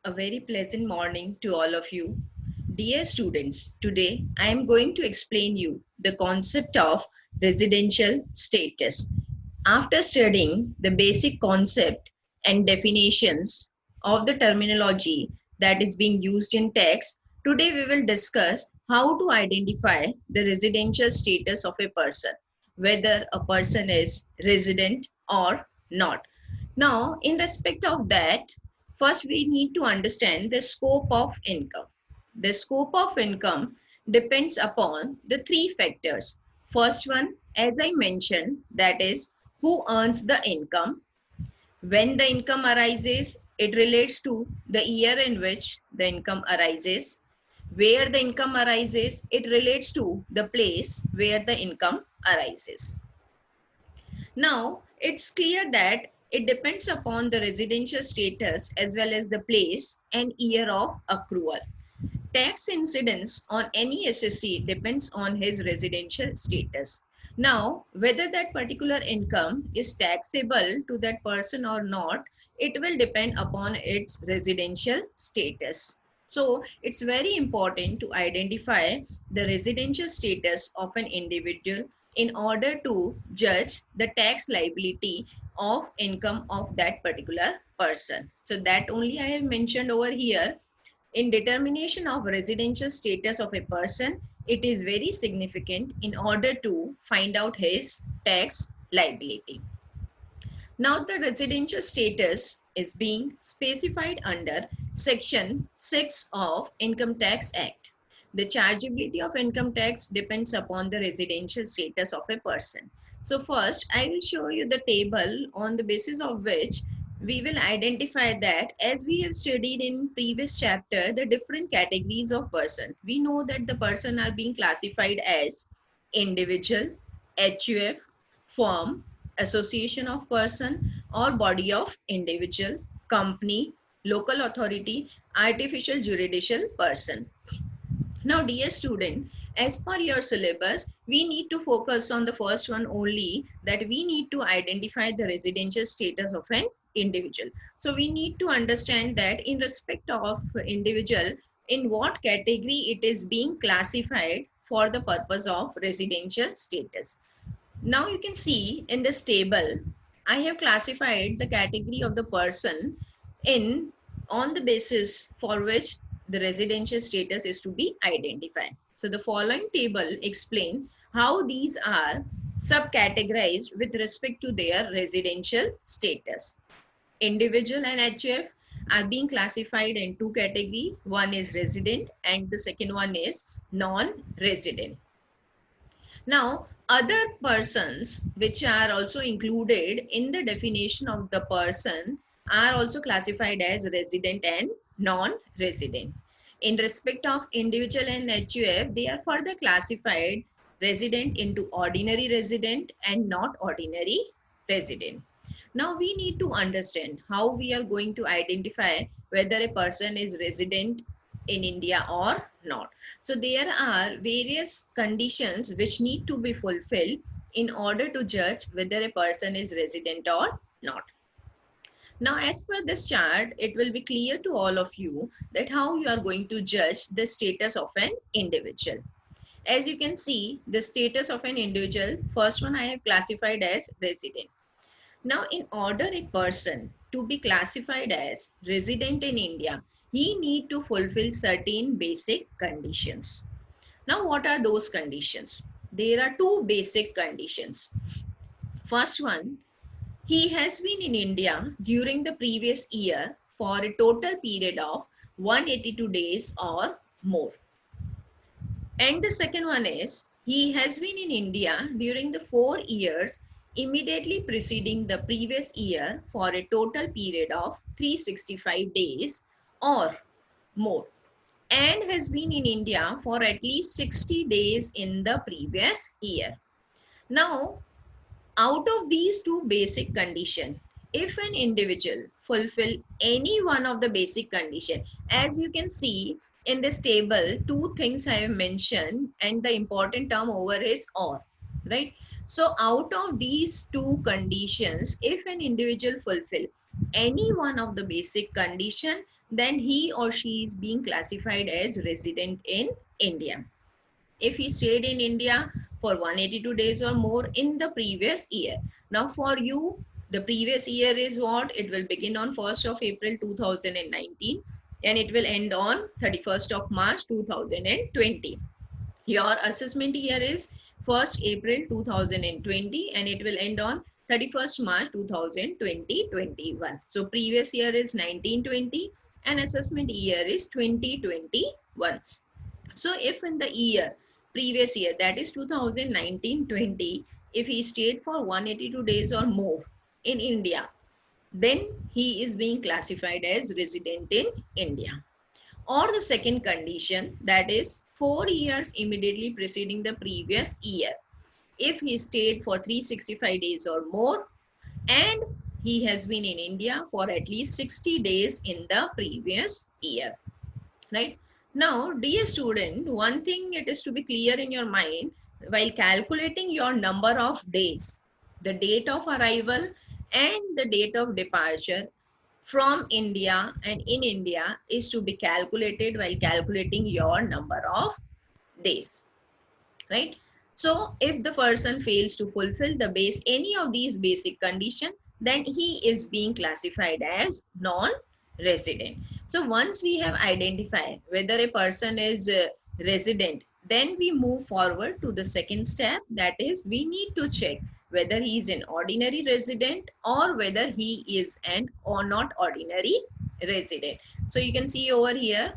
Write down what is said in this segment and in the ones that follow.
A very pleasant morning to all of you. Dear students, today I am going to explain you the concept of residential status. After studying the basic concept and definitions of the terminology that is being used in text, today we will discuss how to identify the residential status of a person, whether a person is resident or not. Now, in respect of that, first we need to understand the scope of income. The scope of income depends upon the three factors. First one, as I mentioned, that is who earns the income. When the income arises, it relates to the year in which the income arises. Where the income arises, it relates to the place where the income arises. Now, it's clear that it depends upon the residential status as well as the place and year of accrual. Tax incidence on any SSC depends on his residential status. Now, whether that particular income is taxable to that person or not, it will depend upon its residential status. So, it's very important to identify the residential status of an individual in order to judge the tax liability of income of that particular person. So, that only I have mentioned over here. In determination of residential status of a person, it is very significant in order to find out his tax liability. Now, the residential status is being specified under Section 6 of Income Tax Act. The chargeability of income tax depends upon the residential status of a person. So first, I will show you the table on the basis of which we will identify that, as we have studied in previous chapter, the different categories of person. We know that the person are being classified as individual, HUF, firm, association of person or body of individual, company, local authority, artificial judicial person. Now, dear student, as per your syllabus, we need to focus on the first one only, that we need to identify the residential status of an individual. So we need to understand that in respect of individual, in what category it is being classified for the purpose of residential status. Now you can see in this table, I have classified the category of the person in on the basis for which the residential status is to be identified. So the following table explain how these are subcategorized with respect to their residential status. Individual and HF are being classified in two categories. One is resident and the second one is non-resident. Now, other persons which are also included in the definition of the person are also classified as resident and non-resident. In respect of individual and HUF, they are further classified resident into ordinary resident and not ordinary resident. Now we need to understand how we are going to identify whether a person is resident in India or not. So there are various conditions which need to be fulfilled in order to judge whether a person is resident or not. Now, as per this chart, it will be clear to all of you that how you are going to judge the status of an individual. As you can see, the status of an individual, first one I have classified as resident. Now, in order a person to be classified as resident in India, he need to fulfill certain basic conditions. Now, what are those conditions? There are two basic conditions. First one, he has been in India during the previous year for a total period of 182 days or more. And the second one is, he has been in India during the 4 years immediately preceding the previous year for a total period of 365 days or more, and has been in India for at least 60 days in the previous year. Now, out of these two basic conditions, if an individual fulfill any one of the basic condition, as you can see in this table, two things I have mentioned and the important term over is or, right? So out of these two conditions, if an individual fulfill any one of the basic condition, then he or she is being classified as resident in India. If he stayed in India for 182 days or more in the previous year. Now for you, the previous year is what? It will begin on 1st of April 2019 and it will end on 31st of March 2020. Your assessment year is 1st April 2020 and it will end on 31st March 2021. So previous year is 1920 and assessment year is 2021. So if in the year, previous year, that is 2019-20, if he stayed for 182 days or more in India, then he is being classified as resident in India. Or the second condition, that is 4 years immediately preceding the previous year. If he stayed for 365 days or more and he has been in India for at least 60 days in the previous year, right? Now, dear student, one thing it is to be clear in your mind while calculating your number of days, the date of arrival and the date of departure from India and in India is to be calculated while calculating your number of days, right? So if the person fails to fulfill any of these basic condition, then he is being classified as non-resident. So once we have identified whether a person is resident, then we move forward to the second step, that is we need to check whether he is an ordinary resident or whether he is an or not ordinary resident. So you can see over here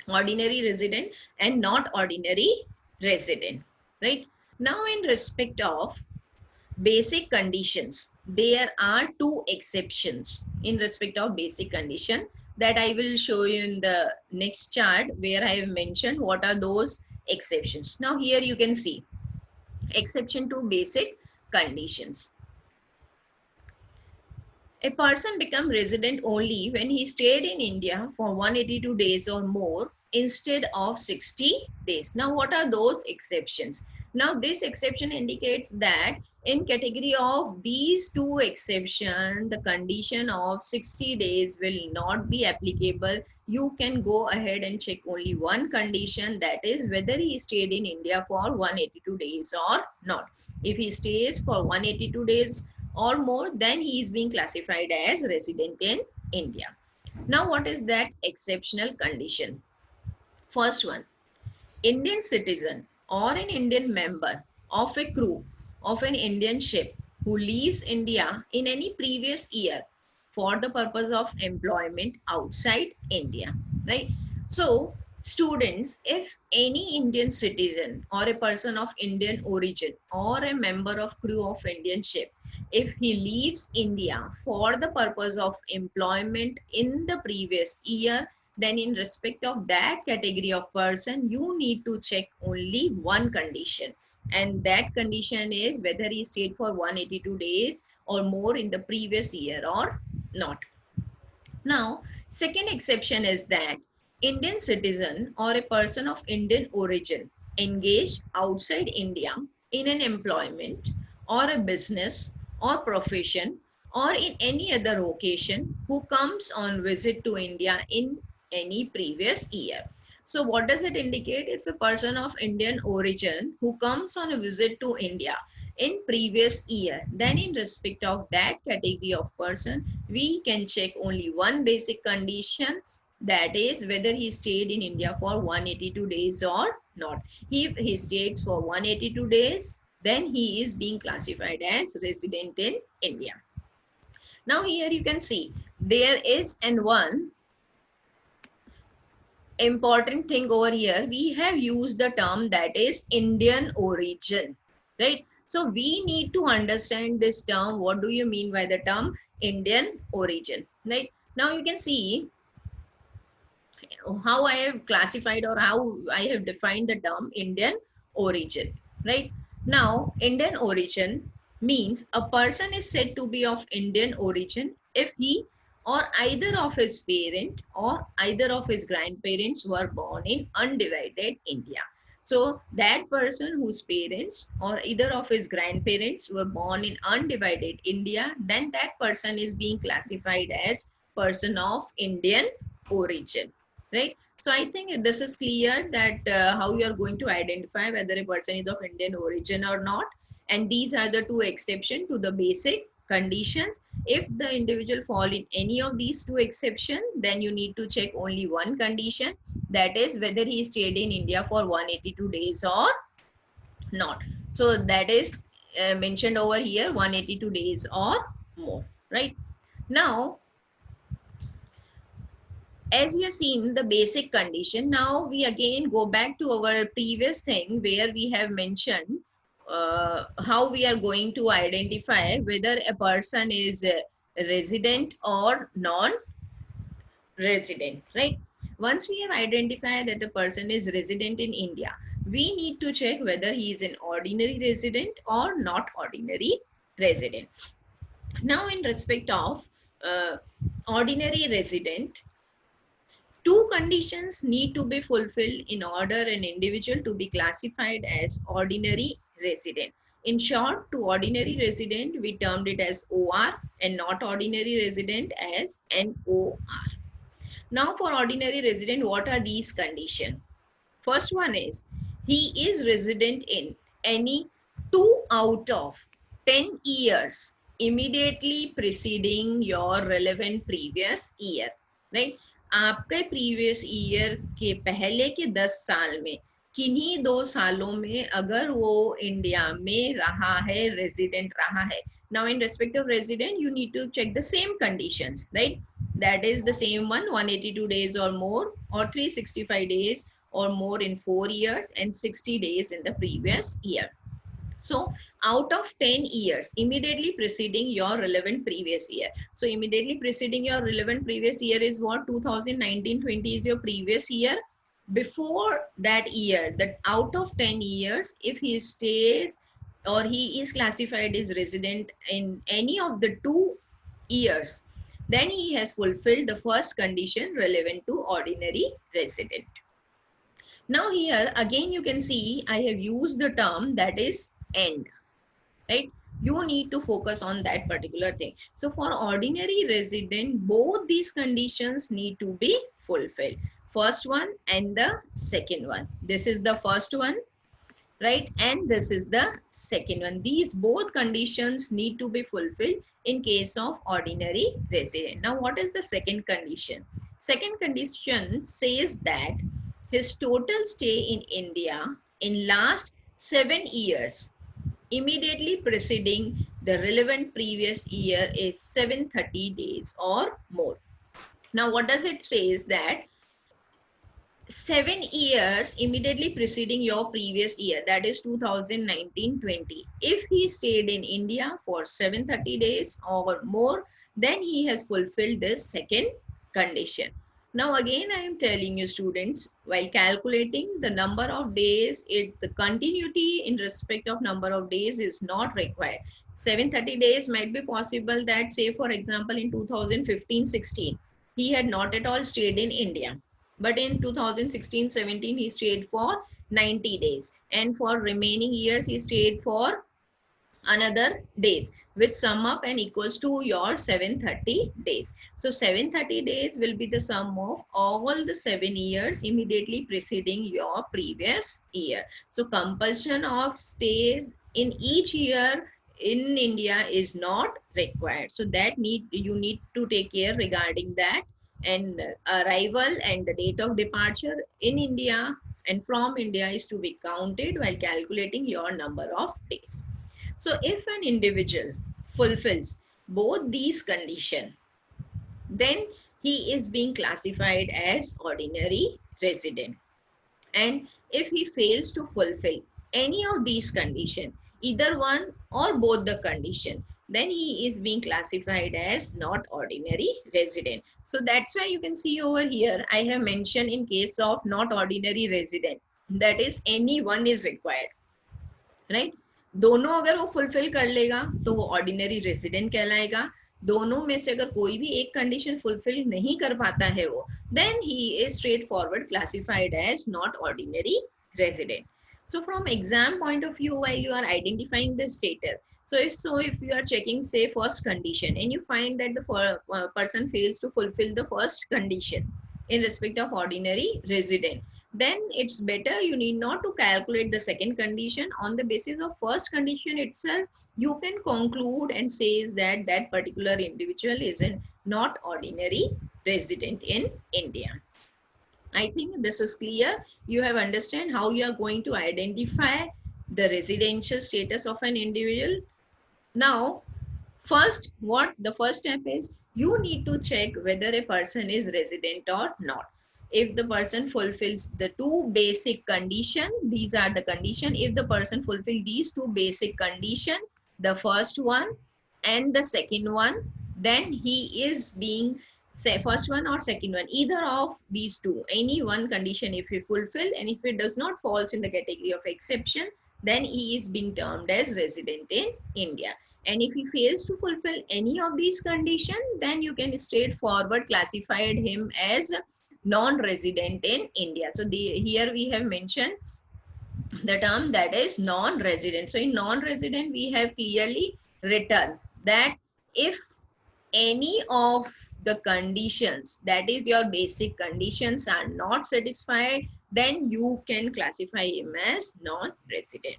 ordinary resident and not ordinary resident, right? Now in respect of basic conditions, there are two exceptions in respect of basic condition that I will show you in the next chart where I have mentioned what are those exceptions. Now here you can see exception to basic conditions. A person become resident only when he stayed in India for 182 days or more instead of 60 days. Now, what are those exceptions? Now, this exception indicates that in category of these two exceptions, the condition of 60 days will not be applicable. You can go ahead and check only one condition, that is whether he stayed in India for 182 days or not. If he stays for 182 days or more, then he is being classified as resident in India. Now, what is that exceptional condition? First one, Indian citizen or an Indian member of a crew of an Indian ship who leaves India in any previous year for the purpose of employment outside India, right? So, students, if any Indian citizen or a person of Indian origin or a member of crew of Indian ship, if he leaves India for the purpose of employment in the previous year, then in respect of that category of person, you need to check only one condition. And that condition is whether he stayed for 182 days or more in the previous year or not. Now, second exception is that Indian citizen or a person of Indian origin engaged outside India in an employment or a business or profession or in any other occasion who comes on visit to India in any previous year. So what does it indicate? If a person of Indian origin who comes on a visit to India in previous year, then in respect of that category of person, we can check only one basic condition, that is whether he stayed in India for 182 days or not. If he stays for 182 days, then he is being classified as resident in India. Now here you can see there is and one important thing over here. We have used the term that is Indian origin, right? So we need to understand this term. What do you mean by the term Indian origin, right? Now you can see how I have classified or how I have defined the term Indian origin, right? Now, Indian origin means a person is said to be of Indian origin if he or either of his parent or either of his grandparents were born in undivided India. So that person whose parents or either of his grandparents were born in undivided India, then that person is being classified as person of Indian origin, right? So I think this is clear that how you are going to identify whether a person is of Indian origin or not. And these are the two exceptions to the basic conditions. If the individual fall in any of these two exceptions, then you need to check only one condition, that is whether he stayed in India for 182 days or not. So that is mentioned over here, 182 days or more, right? Now, as we have seen the basic condition, now we again go back to our previous thing where we have mentioned how we are going to identify whether a person is a resident or non-resident, right? Once we have identified that the person is resident in India, we need to check whether he is an ordinary resident or not ordinary resident. Now, in respect of ordinary resident, two conditions need to be fulfilled in order an individual to be classified as ordinary resident. In short, to ordinary resident, we termed it as OR, and not ordinary resident as NOR. Now, for ordinary resident, what are these conditions? First one is, he is resident in any 2 out of 10 years immediately preceding your relevant previous year, right? आपके previous year के पहले के 10 साल में किन्हीं 2 सालों में अगर वो इंडिया में रहा है, रेजिडेंट रहा है. Now in respect of resident, you need to check the same conditions, right? That is the same one, 182 days or more, or 365 days or more in 4 years, and 60 days in the previous year. So out of 10 years immediately preceding your relevant previous year, so immediately preceding your relevant previous year is what? 2019-20 is your previous year. Before that year, that out of 10 years, if he stays or he is classified as resident in any of the 2 years, then he has fulfilled the first condition relevant to ordinary resident. Now here again you can see I have used the term that is end, right? You need to focus on that particular thing. So for ordinary resident, both these conditions need to be fulfilled. First one and the second one. This is the first one, right? And this is the second one. These both conditions need to be fulfilled in case of ordinary resident. Now, what is the second condition? Second condition says that his total stay in India in last 7 years immediately preceding the relevant previous year is 730 days or more. Now, what does it say is that 7 years immediately preceding your previous year, that is 2019-20. If he stayed in India for 730 days or more, then he has fulfilled this second condition. Now again, I am telling you students, while calculating the number of days, the continuity in respect of number of days is not required. 730 days might be possible that, say for example, in 2015-16, he had not at all stayed in India. But in 2016-17, he stayed for 90 days. And for remaining years, he stayed for another days, which sum up and equals to your 730 days. So 730 days will be the sum of all the 7 years immediately preceding your previous year. So compulsion of stays in each year in India is not required. So that you need to take care regarding that. And arrival and the date of departure in India and from India is to be counted while calculating your number of days. So if an individual fulfills both these conditions, then he is being classified as ordinary resident. And if he fails to fulfill any of these conditions, either one or both the condition, then he is being classified as not ordinary resident. So that's why you can see over here, I have mentioned in case of not ordinary resident, that is any one is required, right? दोनों अगर वो fulfil कर लेगा तो वो ordinary resident कहलाएगा. दोनों में से अगर कोई भी एक कंडीशन फुलफिल नहीं कर पाता है वो, then he is straightforward classified as not ordinary resident. So from exam point of view, while you are identifying the status, if you are checking say first condition and you find that the person fails to fulfill the first condition in respect of ordinary resident, then it's better you need not to calculate the second condition. On the basis of first condition itself, you can conclude and says that that particular individual is a not ordinary resident in India. I think this is clear. You have understand how you are going to identify the residential status of an individual. Now, first, what the first step is, you need to check whether a person is resident or not. If the person fulfills the two basic condition, these are the condition. If the person fulfill these two basic condition, the first one and the second one, then he is being, say, first one or second one, either of these two, any one condition if he fulfill, and if it does not falls in the category of exception, then he is being termed as resident in India. And if he fails to fulfill any of these conditions, then you can straightforward classified him as non-resident in India. So here we have mentioned the term that is non-resident. So in non-resident, we have clearly written that if any of the conditions, that is your basic conditions, are not satisfied, then you can classify him as non-resident.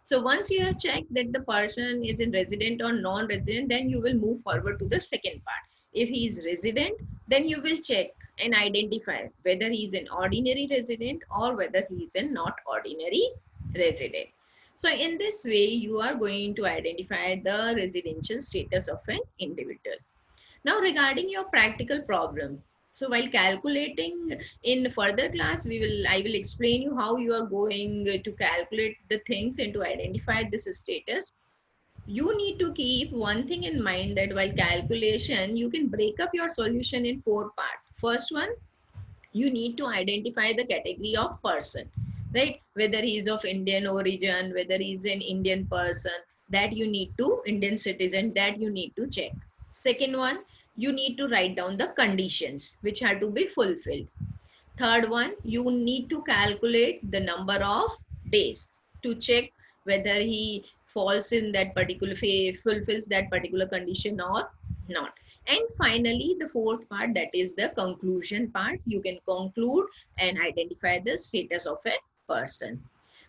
So once you have checked that the person is in resident or non-resident, then you will move forward to the second part. If he is resident, then you will check and identify whether he is an ordinary resident or whether he is a not ordinary resident. So in this way, you are going to identify the residential status of an individual. Now regarding your practical problem, so while calculating in further class, I will explain you how you are going to calculate the things and to identify this status. You need to keep one thing in mind, that while calculation, you can break up your solution in four parts. First one, you need to identify the category of person, right? Whether he is of Indian origin, whether he is an Indian person, that you need to, Indian citizen, that you need to check. Second one, you need to write down the conditions which have to be fulfilled. Third one, you need to calculate the number of days to check whether he falls in that particular fulfills that particular condition or not. And finally, the fourth part, that is the conclusion part. You can conclude and identify the status of a person.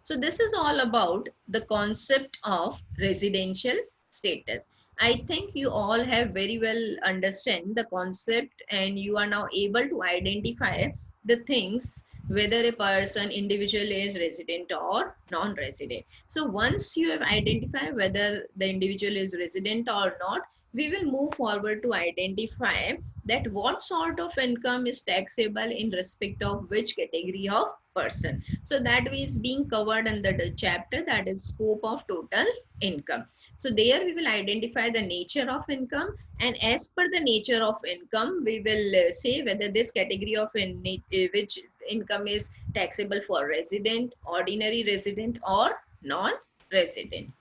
So this is all about the concept of residential status. I think you all have very well understand the concept, and you are now able to identify the things whether a person individual is resident or non-resident. So once you have identified whether the individual is resident or not, we will move forward to identify that what sort of income is taxable in respect of which category of person. So that is being covered under the chapter, that is scope of total income. So there we will identify the nature of income, and as per the nature of income, we will say whether this category of which income is taxable for resident, ordinary resident, or non-resident.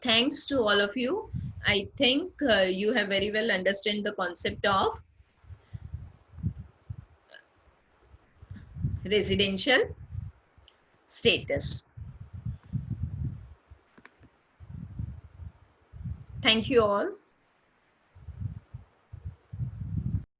Thanks to all of you. I think you have very well understand the concept of residential status. Thank you all.